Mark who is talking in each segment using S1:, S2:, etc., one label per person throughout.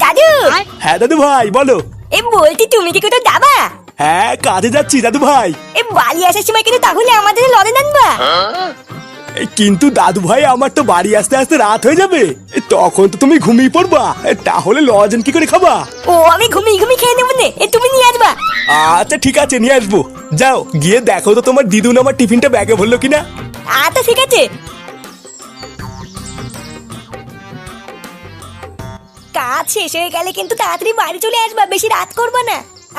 S1: দাদু।
S2: হ্যাঁ দাদু ভাই বলো।
S1: বলছি তুমি কি কোথাও যাবা?
S2: হ্যাঁ কাজে যাচ্ছি দাদু ভাই।
S1: বাড়ি আসার সময় কিন্তু তাহলে আমাদের লড়ে আনবা।
S2: কিন্তু দাদু ভাই আমার তো বাড়ি আসতে আসতে রাত হয়ে যাবে, তখন তো তুমি ঘুমিয়ে পড়বা, তাহলে লজেন কি করে খাবা?
S1: ও আমি ঘুমিয়ে ঘুমিয়ে খেয়ে নেবো নে, তুমি নিয়ে আসবা।
S2: আচ্ছা ঠিক আছে নিয়ে আসবো। যাও গিয়ে দেখো তো তোমার দিদুন আমার টিফিনটা ব্যাগে ভরলো কিনা।
S1: আচ্ছা ঠিক আছে। কাজ শেষ হয়ে গেলে কিন্তু তাড়াতাড়ি বাড়ি চলে আসবা, বেশি রাত করবা না।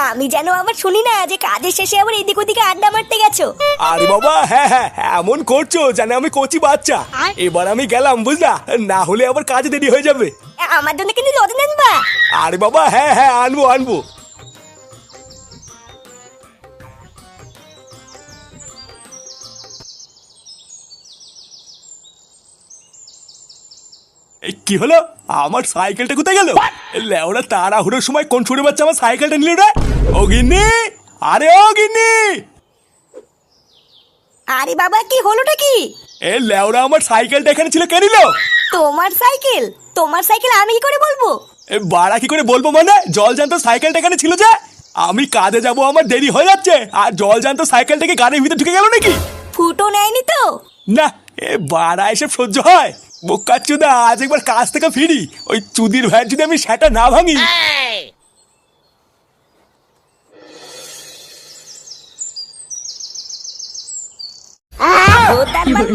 S1: আমি যেন আবার শুনি না যে কাজের শেষে আবার এদিক ওদিকে আড্ডা মারতে গেছো।
S2: আরে বাবা হ্যাঁ হ্যাঁ এমন করছো জানে আমি কচি বাচ্চা। এবার আমি গেলাম বুঝলা, না হলে আবার কাজে দেরি হয়ে যাবে।
S1: আমার জন্য কিন্তু লজেন আনবা।
S2: আরে বাবা হ্যাঁ হ্যাঁ আনবো আনবো। কি হলো আমার সাইকেলটা কোথায় গেল? লেওরা তাড়াহুড়োর সময় কোন ছোট বাচ্চা আমার সাইকেলটা নিল রে? ও গিন্নি, আরে ও গিন্নি।
S1: আরে বাবা কি হলোটা কি?
S2: এ লেওরা আমার সাইকেলটা এখানে ছিল কে নিল?
S1: তোমার সাইকেল? তোমার সাইকেল আমি কি করে বলবো?
S2: এ বাড়া কি করে বলবো মানে, জল জানতো সাইকেলটা এখানে ছিল যে। আমি কাজে যাব আমার দেরি হয়ে যাচ্ছে, আর জল জানতো সাইকেলটাকে গাড়ির ভিতরে ঢুকে গেল নাকি?
S1: ফুটো নেয়নি তো?
S2: না এ বাড়া এসব সহ্য হয়? বোকাচ্চুদা আজ একবার কাজ থেকে ফিরি, ওই চুদির ভ্যাট যদি আমি সেটা না ভাঙি।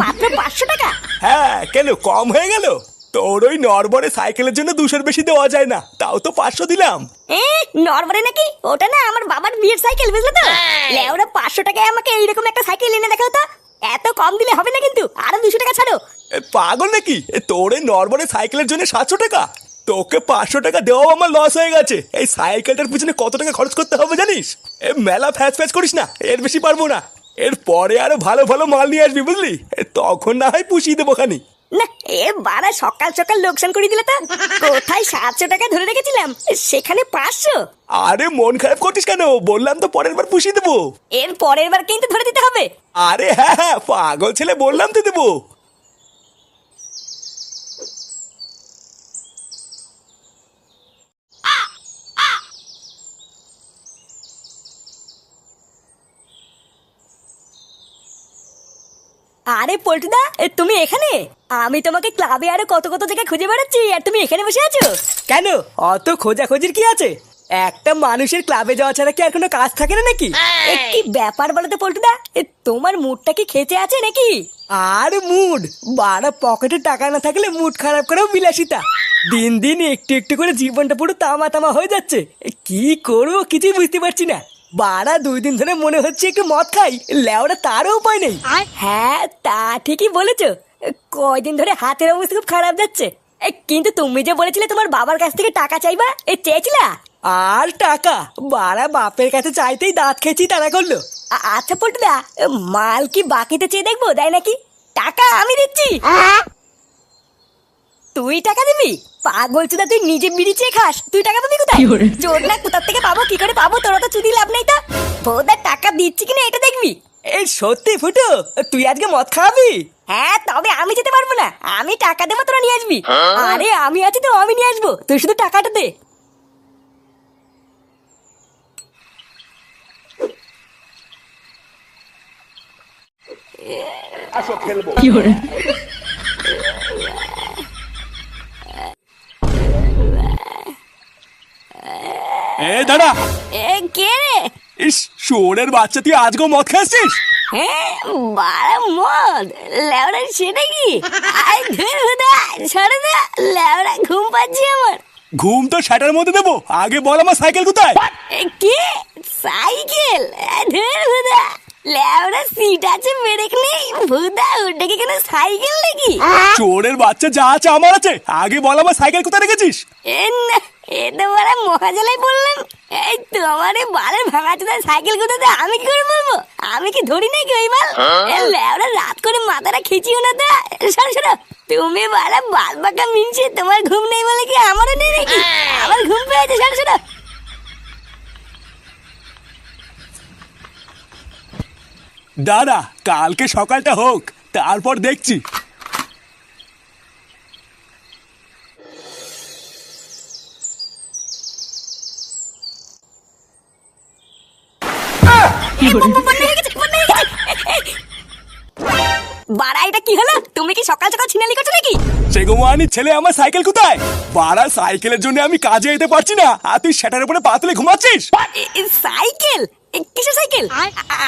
S1: মাত্র 500 টাকা?
S2: হ্যাঁ কেন কম হয়ে গেল? তোর ওই নরবরে সাইকেলের জন্য 200 বেশি দেওয়া যায় না, তাও তো 500 দিলাম।
S1: নরবরে নাকি? ওটা না আমার বাবার বিয়ের সাইকেল, বুঝলে তো? লেওরা 500 টাকায় আমাকে এইরকম একটা সাইকেল এনে দেখাও তো। এত কম দিলে হবে না কিন্তু, আরো 200 টাকা ছাড়ো।
S2: পাগল নাকি? তোর এই নরবরে সাইকেলের জন্য 700 টাকা? তোকে 500 টাকা দেওয়াও আমার লস হয়ে গেছে। এই সাইকেলটার পিছনে কত টাকা খরচ করতে হবে জানিস? এ মেলা ফ্যাচ ফ্যাচ করিস না, এর বেশি পারবো না। এর পরে আরো ভালো ভালো মাল নিয়ে আসবি বুঝলি, তখন না হয় পুষিয়ে দেবো খানি।
S1: না বাড়া সকাল সকাল লোকসান করে দিলে তো। কোথায় 700 টাকা ধরে রেখেছিলাম, সেখানে 500।
S2: আরে মন খারাপ করছিস কেন? বললাম তো পরের বার পুষিয়ে দেবো।
S1: এর পরের বার কিন্তু ধরে দিতে হবে।
S2: আরে হ্যাঁ হ্যাঁ পাগল ছেলে, বললাম তো দেবো।
S1: আরে পল্টুদা, তুমি এখানে? আমি তোমাকে ক্লাবে আরো কত কত জায়গায় খুঁজে বেড়াচ্ছি, আর তুমি এখানে বসে আছো
S3: কেন? অত খোঁজাখুঁজির কি আছে? একটা মানুষের ক্লাবে যাওয়া ছাড়া কি আর কোনো কাজ থাকে না নাকি?
S1: কি ব্যাপার বলো তো পল্টুদা, তোমার মুডটা কি খেতে আছে নাকি?
S3: আর মুড বাড়া, পকেটে টাকা না থাকলে মুড খারাপ করেও বিলাসিতা। দিন দিন একটু একটু করে জীবনটা পুরো তামা তামা হয়ে যাচ্ছে। কি করবো কিছুই বুঝতে পারছি না। বাড়া 2 দিন ধরে মনে হচ্ছে একটু মদ খাই, লেওড়া তারও উপায় নেই।
S1: হ্যাঁ তা ঠিকই বলেছো, কয়দিন ধরে হাতের অবস্থা খুব খারাপ যাচ্ছে। কিন্তু তুমি যে বলেছিলে তোমার বাবার কাছ থেকে টাকা চাইবা, চেয়েছিলা?
S3: আর টাকা বাড়া বাপের কাছে চাইতেই দাঁত খেয়েছি তারা করলো।
S1: আচ্ছা পল্টুদা, মাল কি বাকিতে চেয়ে দেখবো, দেয় নাকি? টাকা আমি দিচ্ছি। তুই টাকা দিবি? পাগল চুদা, তুই নিজে বিড়ি চেয়ে খাস, তুই টাকা পাবি কোথায়? চোর না কোথার থেকে পাবো, কি করে পাবো? তোরা তো চুদি লাভ নেই। তা বউদা টাকা দিচ্ছি কিনা এটা দেখবি।
S3: এই সত্যি ফুটো, তুই আজকে মদ খাবি?
S1: হ্যাঁ তবে আমি যেতে পারবো না, আমি টাকা দেবো, তোরা নিয়ে আসবি। আরে আমি আছি তো, আমি নিয়ে আসবো, তুই শুধু টাকাটা দে।
S2: আসো খেলবো। এ দাঁড়া।
S1: কে রে?
S2: ইস শোরের বাচ্চা, তুই আজকেও মদ খাচ্ছিস?
S1: হ্যাঁ বারা মদ লেওড়া, সেটা কি? আই ধুর হুদা, ছড়ে দে লেওড়া, ঘুম পাচ্ছে আমার।
S2: ঘুম তো সেটার মধ্যে দেবো, আগে বল আমার সাইকেল কোথায়?
S1: কি সাইকেল? ধুর হুদা, লেওড়া সিট আছে ব্রেক নেই, ভুদা ওটা কি কোনো সাইকেল নাকি?
S2: চোরের বাচ্চা, যা আছে আমার আছে, আগে বল আমার সাইকেল কোথায় রেখেছিস?
S1: না এ তো বড় মহাজালাই বললাম। এই তোমার বালের ভাঙা চোদার সাইকেল কোথাতে আমি কি করে বলবো? আমি কি ধরি নাকি ওই মাল? লেওড়া রাত করে মাথাটা খিচিও না তা। শোনো শোনো, তুমি বালা বাল বাঁকা মিনছে, তোমার ঘুম নেই বলে কি আমারও নেই নাকি? আমার ঘুম পেয়েছে। শোনো শোনো,
S2: দাদা কালকে সকালটা হোক, তারপর দেখছি।
S1: বন্যা হয়ে গেছে, বন্যা হয়ে গেছে। বাড়া এটা কি হলো? তুমি কি সকাল সকাল ছিনালি করছো নাকি?
S2: সেগোমানি ছেলে, আমার সাইকেল কোথায়? বাড়া সাইকেলের জন্য আমি কাজে যেতে পারছি না, আর তুই সেটার উপরে পা তুলে ঘুমাচ্ছিস।
S1: সাইকেল? কিসের সাইকেল?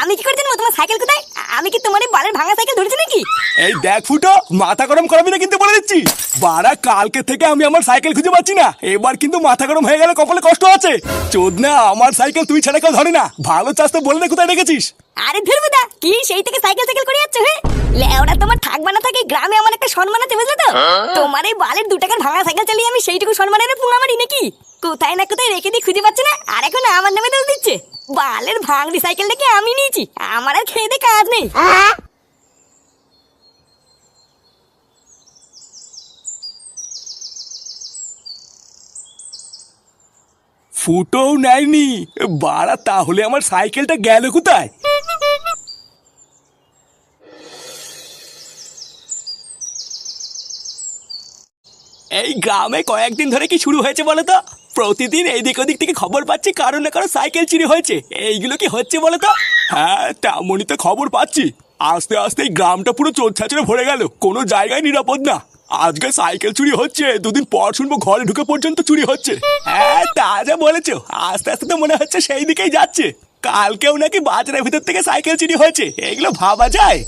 S1: আমি কি করে জানবো তোমার সাইকেল কোথায়? আমি কি তোমার এই বালের ভাঙা সাইকেল ধরেছি নাকি?
S2: এই দেখ ফুটো, মাথা গরম করাবি না কিন্তু বলে দিচ্ছি। বাড়া কালকে থেকে আমি আমার সাইকেল খুঁজে পাচ্ছি না, এবার কিন্তু মাথা গরম হয়ে গেলে কপালে কষ্ট আছে। চোদনা, আমার সাইকেল তুই ছাড়া কেউ ধরে না। ভালো চাস তো বলে না কোথায় রেখেছিস।
S1: আরে ধর্মদা, কি সেই থেকে সাইকেল সাইকেল করে যাচ্ছ? হ্যাঁ লেওড়া, তোমার থাকবা না থাকে গ্রামে আমার একটা সম্মান আছে, বুঝলে তো? তোমার এই বালের 2 টাকার ভাঙা সাইকেল চালিয়ে আমি সেইটুকু সম্মানের পুঙা মারি নাকি? কোথায় না কোথায় রেখে দিয়ে খুঁজে পাচ্ছে না, আর এখন আমার নামে দোষ দিচ্ছে। বালের ভাঙড়ি সাইকেলটাকে আমি নিয়েছি, আমার আর খেয়ে দে কাজ নেই।
S2: ফুটোও নেয়নি বাড়া, তাহলে আমার সাইকেলটা গেল কোথায়? এই গ্রামে কয়েকদিন ধরে কি শুরু হয়েছে বলো তো? প্রতিদিন এইদিক ওদিক থেকে খবর পাচ্ছি কারো না কারো সাইকেল চুরি হয়েছে। এইগুলো কি হচ্ছে বলো তো? হ্যাঁ তেমনই তো খবর পাচ্ছি। আস্তে আস্তে এই গ্রামটা পুরো চোর ছাচড়ে ভরে গেল, কোনো জায়গায় নিরাপদ না। আজকে সাইকেল চুরি হচ্ছে, 2 দিন পর শুনবো ঘরে ঢুকে পর্যন্ত চুরি হচ্ছে। হ্যাঁ তা যা বলেছো, আস্তে আস্তে তো মনে হচ্ছে সেই দিকেই যাচ্ছে। কালকেও নাকি বাজারের ভিতর থেকে সাইকেল চুরি হয়েছে, এগুলো ভাবা যায়?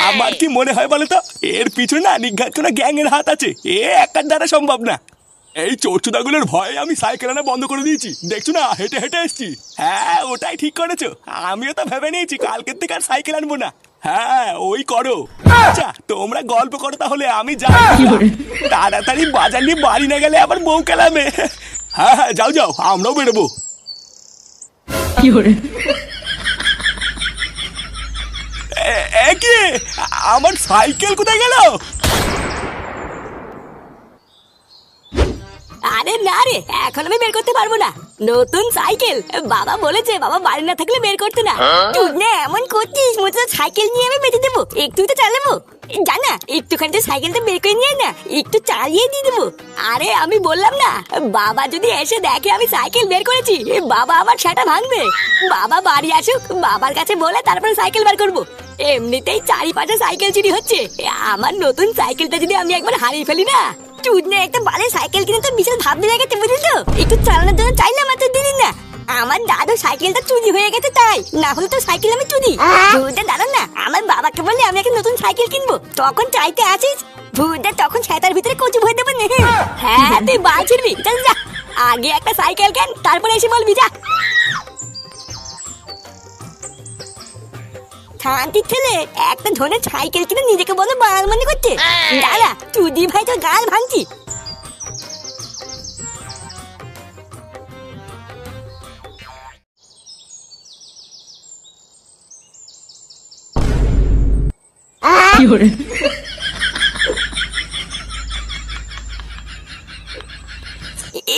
S2: আমার কি মনে হয় বলো তো, এর পিছনে না নিঘাত কোনো গ্যাং এর হাত আছে। একার দ্বারা সম্ভব না। এই চোরচুদাগুলোর ভয়ে আমি সাইকেল আনা বন্ধ করে দিয়েছি, দেখছো না হেঁটে হেঁটে এসছি। হ্যাঁ ওটাই ঠিক করেছো, আমিও তো ভেবে নিয়েছি কালকের থেকে আর সাইকেল আনবো না। হ্যাঁ ওই করো। আচ্ছা তোমরা গল্প করো তাহলে, আমি যাই। তাড়াতাড়ি বাজার নিয়ে বাড়ি না গেলে আবার বউ কেলামে। হ্যাঁ হ্যাঁ যাও যাও, আমরাও বেরোবো। কি আমার সাইকেল কোথায় গেল?
S1: আরে না রে, এখন আমি বের করতে পারবো না। নতুন সাইকেল, বাবা বলেছে বাবা বাড়ি না থাকলে বের করতে না। তুই না এমন করছিস মতো সাইকেল নিয়ে আমি বেঁচে দেবো, একটু তো চালাবো। জানা একটুখানি তো সাইকেলটা বের করে নিয়ে না, একটু চালিয়ে দিয়ে দেবো। আরে আমি বললাম না, বাবা যদি এসে দেখে আমি সাইকেল বের করেছি, বাবা আমার সেটা ভাঙবে। বাবা বাড়ি আসুক, বাবার কাছে বলে তারপরে সাইকেল বের করবো। এমনিতেই চারিপাশে সাইকেল চুরি হচ্ছে, আমার নতুন সাইকেলটা যদি আমি একবার হারিয়ে ফেলি না, চুদনে একটা বালের সাইকেল কিনে তো বিশাল ভাবতে লেগেছে, বুঝলি তো? একটু চালানোর জন্য চাইলাম আর তো দিন না। আমার দাদু সাইকেলটা চুরি হয়ে গেছে, তাই না হলে তো সাইকেল আমি চুরি। ভুদা দাদা না, আমার বাবাকে বললে আমি একটা নতুন সাইকেল কিনবো, তখন চাইতে আসিস। ভুদা তখন ছাতার ভিতরে কচু ভরে দেবো না। হ্যাঁ তুই বাল ছিড়বি, চল যা। আগে একটা সাইকেল কেন, তারপরে এসে বলবি যা। শান্তির ছেলে একটা ধরনের সাইকেল কিনে নিজেকে বলো বাল মনে করতে। দাদা চুদি ভাই তো গাল ভাঙছি।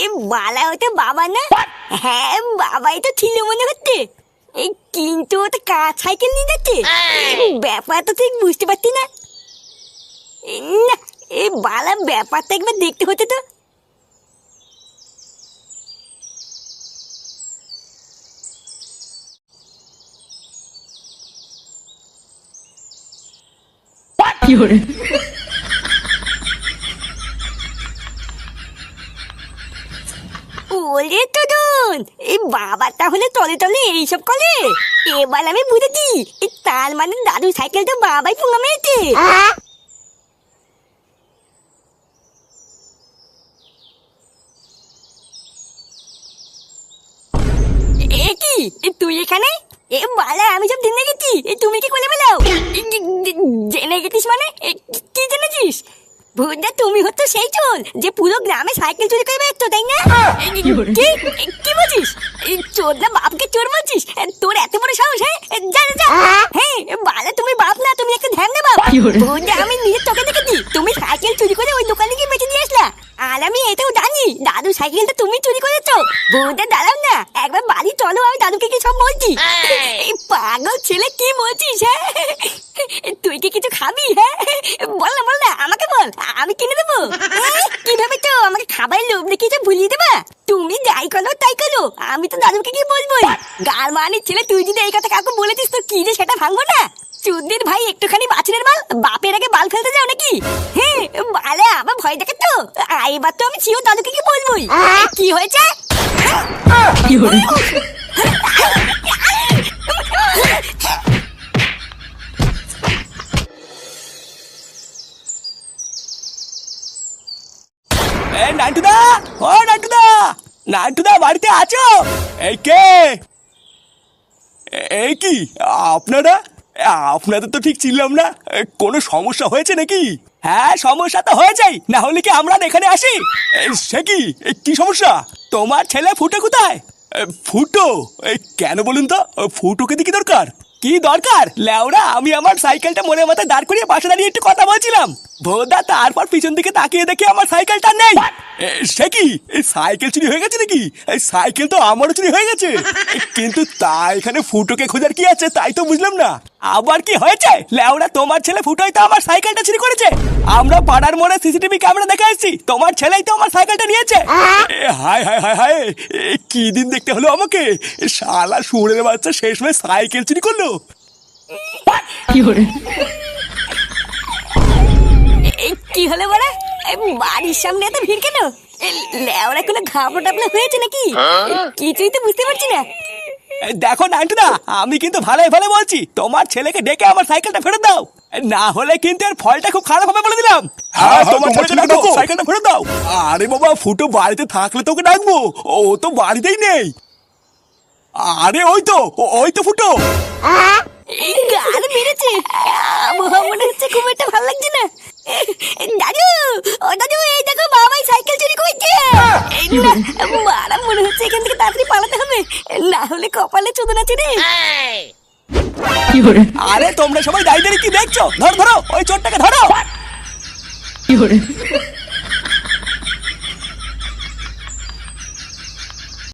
S1: এ বালা ওটা বাবা না? হ্যাঁ বাবাই তো ছিল মনে হচ্ছে। এই কিন্তু ওটা কার সাইকেল নিয়ে যাচ্ছে? ব্যাপারটা ঠিক বুঝতে পারছি না। না এই বালা ব্যাপারটা একবার দেখতে হচ্ছে তো। ওরে তোদন, এই বাবা তাহলে তলে তলে এইসব করে। এবার আমি বুঝেছি, তার মানে দাদু সাইকেলটা বাবাই পুঙ্গা মেরেছে। এ কি তুই এখানে? এ বালা আমি সব জেনে গেছি, তুমি কি করে বেলাও? জেনে গেছিস মানে কি জেনেছিস? ভুদা তুমি হতো সেই চোর যে পুরো গ্রামে সাইকেল চুরি করে বেরোতো, তাই না? কি বলছিস? চোর না বাপকে চোর বলছিস? তোর এত বড় সাহস? হ্যাঁ যা যা। হ্যাঁ বালা তুমি বাপ না, তুমি একটা ধ্যান না বাপ। ভুদা আমি নিজের চোখে দেখেছি তুমি সাইকেল চুরি করে ওই দোকানে গিয়ে বেঁচে দিয়ে আসলা। আর আমি এটাও জানি দাদু সাইকেলটা তুমি চুরি করেছো। ভুদা দাঁড়াও না, একবার বাড়ি চলো, আমি দাদুকে কি সব বলছি। এই পাগল ছেলে কি বলছিস? হ্যাঁ তুই কি কিছু খাবি? হ্যাঁ বল না বল না, আমাকে বল, আমি কিনে দেবো। কি ভেবেছো আমাকে খাবার লোভ দেখিয়ে ভুলিয়ে দেবা? তুমি যাই করো তাই করো, আমি তো দাদুকে কি বলবো? গারমানির ছেলে, তুই যদি এই কথা কাউকে বলেছিস তো কি যে সেটা ভাঙবো না? চুদ্দির ভাই একটুখানি বাছুরের বাল, বাপের আগে বাল ফেলতে যাও নাকি? হ্যাঁ, বালে আমার ভয় দেখে তো এবার তো আমি ছিও দাদুকে কি বলবোই। কি হয়েছে?
S3: কি হলো?
S2: নান্টুদা, ও নান্টুদা, নান্টুদা বাড়িতে আছো? এই কে? এই কি আপনারা? আপনাদের তো ঠিক চিনলাম না। কোনো সমস্যা হয়েছে নাকি? হ্যাঁ, সমস্যা তো হয়েছেই, না হলে কি আমরা এখানে আসি? সে কি, কি সমস্যা? তোমার ছেলে ফুটো কোথায়? ফুটো? কেন বলুন তো, ফুটোকে দিয়ে কি দরকার? কি দরকার লেওরা? আমি আমার সাইকেলটা মনে মাথায় দাঁড় করিয়ে পাশে দাঁড়িয়ে একটু কথা বলছিলাম, ভোদা তারপর পিছন দিকে তাকিয়ে দেখি আমার সাইকেলটা নেই। সে কি, এই সাইকেল চুরি হয়ে গেছে নাকি? এই সাইকেল তো আমারও চুরি হয়ে গেছে। কিন্তু তা এখানে ফুটোকে খোঁজার কি আছে তাই তো বুঝলাম না। আবার কি হয়েছে লেওরা? তোমার ছেলে ফুটোই তো আমার সাইকেলটা চুরি করেছে। আমরা পাড়ার মোড়ে সিসিটিভি ক্যামেরা দেখে এসেছি, তোমার ছেলেই তো আমার সাইকেলটা নিয়েছে। হায় হায় হায় হায়, কি দিন দেখতে হলো আমাকে! শালা শুয়োরের বাচ্চা শেষমেশ সাইকেল চুরি করলো।
S3: কি হলো?
S1: কি হলো বড়া? বাড়ির সামনে এত ভিড় কেন? লেওরা কোনো ঘাবড়া টাবলা হয়েছে নাকি? কিছুই তো বুঝতে পারছি না।
S2: দেখো নান্টুদা, আমি কিন্তু ভালোই ভালো বলছি, তোমার ছেলেকে ডেকে আমার সাইকেলটা ফেরত দাও, না হলে কিন্তু এর ফলটা খুব খারাপ হবে বলে দিলাম। হ্যাঁ, তোমার ছেলেকে ডাকো, সাইকেলটা ফেরত দাও। আরে বাবা, ফুটো বাড়িতে থাকলে তোকে ডাকবো, ও তো বাড়িতেই নেই। আরে ওই তো, ওই তো ফুটো।
S1: গান মেরেছে, আবহাওয়া মনে হচ্ছে খুব একটা ভালো লাগছে না। দাদু, ও দাদু, এই দেখো বাবাই সাইকেল চুরি করেছে। মারা মনে হচ্ছে এখান থেকে তাড়াতাড়ি পালাতে হবে, না হলে কপালে চোদন আছে রে।
S3: কি হলো?
S2: আরে তোমরা সবাই দাঁড়িয়ে দাঁড়িয়ে কি দেখছো? ধরো ধরো, ওই চোরটাকে ধরো।
S3: কি হলো?